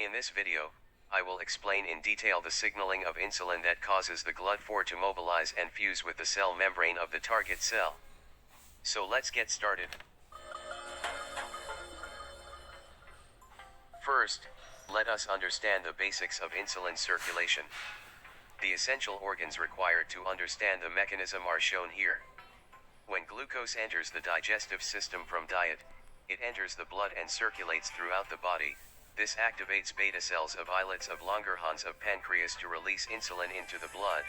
In this video, I will explain in detail the signaling of insulin that causes the Glut4 to mobilize and fuse with the cell membrane of the target cell. So let's get started. First, let us understand the basics of insulin circulation. The essential organs required to understand the mechanism are shown here. When glucose enters the digestive system from diet, it enters the blood and circulates throughout the body. This activates beta cells of islets of Langerhans of pancreas to release insulin into the blood.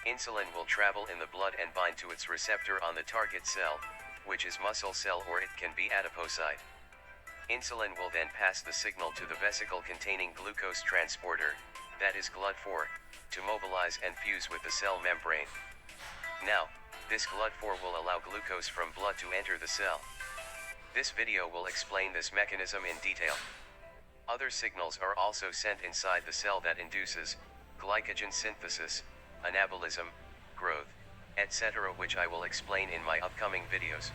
Insulin will travel in the blood and bind to its receptor on the target cell, which is muscle cell or it can be adipocyte. Insulin will then pass the signal to the vesicle-containing glucose transporter, that is Glut4, to mobilize and fuse with the cell membrane. Now, this Glut4 will allow glucose from blood to enter the cell. This video will explain this mechanism in detail. Other signals are also sent inside the cell that induces glycogen synthesis, anabolism, growth, etc., which I will explain in my upcoming videos.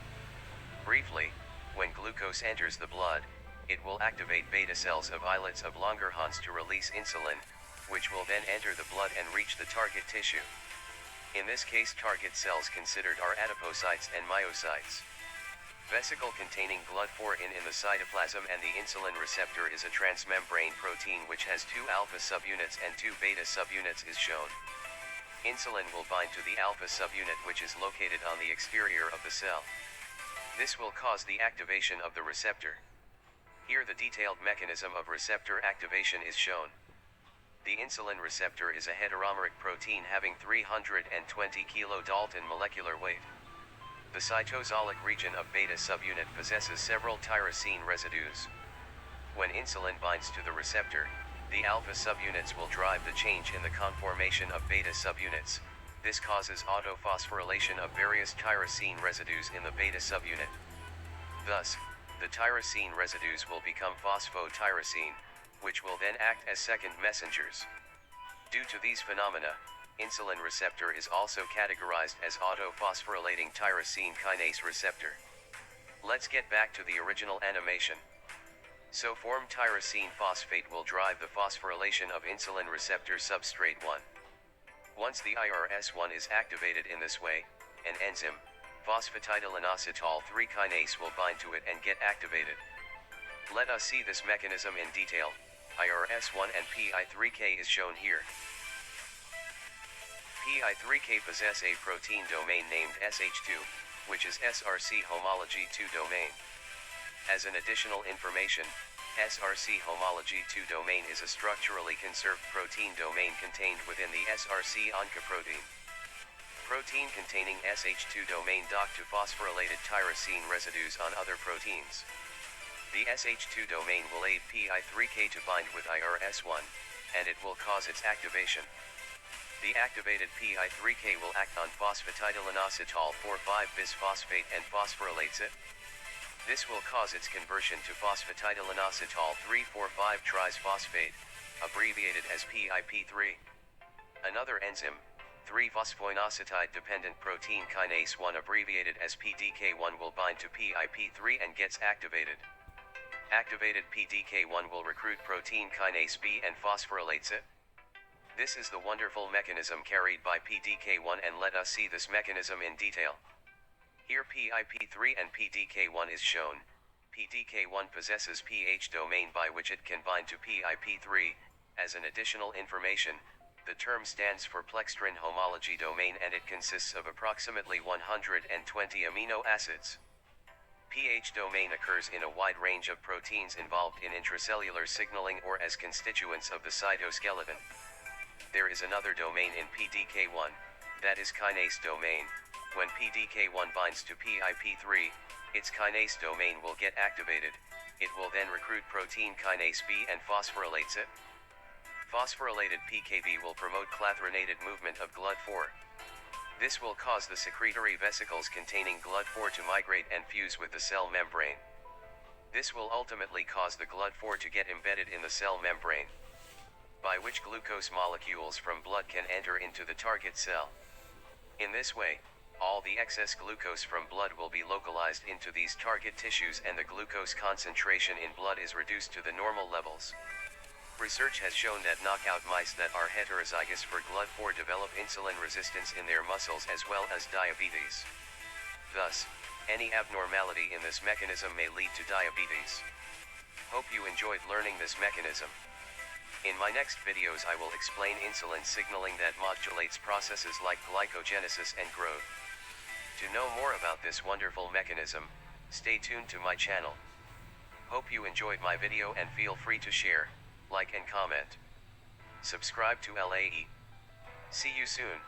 Briefly, when glucose enters the blood, it will activate beta cells of islets of Langerhans to release insulin, which will then enter the blood and reach the target tissue. In this case, target cells considered are adipocytes and myocytes. Vesicle-containing Glut4 in the cytoplasm and the insulin receptor is a transmembrane protein which has 2 alpha subunits and 2 beta subunits is shown. Insulin will bind to the alpha subunit which is located on the exterior of the cell. This will cause the activation of the receptor. Here the detailed mechanism of receptor activation is shown. The insulin receptor is a heteromeric protein having 320 kilodalton molecular weight. The cytosolic region of beta subunit possesses several tyrosine residues. When insulin binds to the receptor, the alpha subunits will drive the change in the conformation of beta subunits. This causes autophosphorylation of various tyrosine residues in the beta subunit. Thus, the tyrosine residues will become phosphotyrosine, which will then act as second messengers. Due to these phenomena, insulin receptor is also categorized as autophosphorylating tyrosine kinase receptor. Let's get back to the original animation. So formed tyrosine phosphate will drive the phosphorylation of insulin receptor substrate 1. Once the IRS1 is activated in this way, an enzyme, phosphatidylinositol 3 kinase will bind to it and get activated. Let us see this mechanism in detail. IRS1 and PI3K is shown here. PI3K possess a protein domain named SH2, which is SRC homology 2 domain. As an additional information, SRC homology 2 domain is a structurally conserved protein domain contained within the SRC oncoprotein. Protein containing SH2 domain dock to phosphorylated tyrosine residues on other proteins. The SH2 domain will aid PI3K to bind with IRS1, and it will cause its activation. The activated PI3K will act on phosphatidylinositol 4,5-bisphosphate and phosphorylates it. This will cause its conversion to phosphatidylinositol 3,4,5-trisphosphate, abbreviated as PIP3. Another enzyme, 3-phosphoinositide-dependent protein kinase 1 abbreviated as PDK1 will bind to PIP3 and gets activated. Activated PDK1 will recruit protein kinase B and phosphorylates it. This is the wonderful mechanism carried by PDK1, and let us see this mechanism in detail. Here PIP3 and PDK1 is shown. PDK1 possesses pH domain by which it can bind to PIP3. As an additional information, the term stands for plextrin homology domain and it consists of approximately 120 amino acids. pH domain occurs in a wide range of proteins involved in intracellular signaling or as constituents of the cytoskeleton. There is another domain in PDK1, that is kinase domain. When PDK1 binds to PIP3, its kinase domain will get activated. It will then recruit protein kinase B and phosphorylates it. Phosphorylated PKB will promote clathronated movement of Glut4. This will cause the secretory vesicles containing Glut4 to migrate and fuse with the cell membrane. This will ultimately cause the Glut4 to get embedded in the cell membrane, by which glucose molecules from blood can enter into the target cell. In this way, all the excess glucose from blood will be localized into these target tissues and the glucose concentration in blood is reduced to the normal levels. Research has shown that knockout mice that are heterozygous for Glut4 develop insulin resistance in their muscles as well as diabetes. Thus, any abnormality in this mechanism may lead to diabetes. Hope you enjoyed learning this mechanism. In my next videos I will explain insulin signaling that modulates processes like glycogenesis and growth. To know more about this wonderful mechanism, stay tuned to my channel. Hope you enjoyed my video and feel free to share, like and comment. Subscribe to LAE. See you soon.